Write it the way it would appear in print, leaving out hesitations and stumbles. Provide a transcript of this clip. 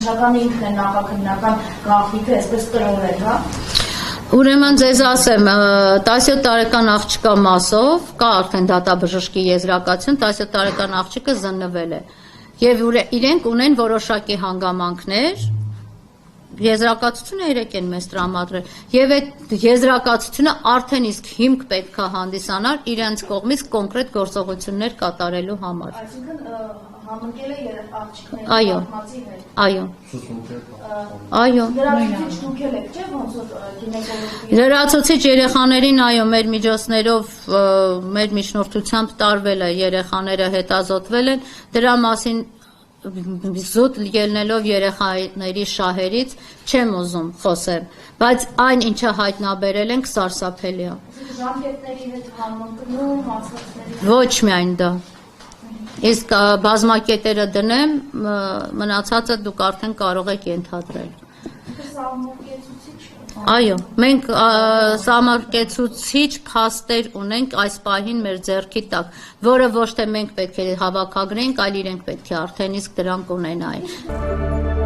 Վարչականը ինքն է նախաքննական գաղտնիքը այսպես տրորել, հա։ Ուրեմն ձեզ ասեմ, 17 տարեկան աղջկա մասով կա արդեն դատաբժշկի եզրակացություն, 17 տարեկան աղջիկը զննվել է եւ իրենք ունեն որոշակի հանգամանքներ, եզրակացությունը 3 են մեզ տրամադրել եւ այդ եզրակացությունը արդեն իսկ հիմք պետք է հանդիսանար իրենց կողմից կոնկրետ գործողություններ կատարելու համար։ Այսինքն համընկել է աղջիկների Այո, այո, այո։ Լրացուցիչ դուք եք, չէ՞, ոնց որ գինեկոլոգի։ Լրացուցիչ երեխաներին այո, մեր միջոցներով, մեր միջնորդությամբ տարվել է, երեխաները հետազոտվել են, դրա մասին զուտ ելնելով երեխաների շահերից չեմ ուզում խոսեմ, բայց այն ինչը հայտնաբերել ենք սարսափելի է։ Ժամկետների հետ համընկնում, անցկացների։ Ոչ միայն դա։ Իսկ բազմակետերը դնեմ, մնացածը դուք արդեն կարող եք ենթադրել։ Այո, մենք սահմարկեցուցիչ փաստեր ունենք այս պահին մեր ձեռքի տակ, որը ոչ թե մենք պետք է հավաքագրենք, այլ իրենք պետք է արդեն իսկ դրանք ունենային։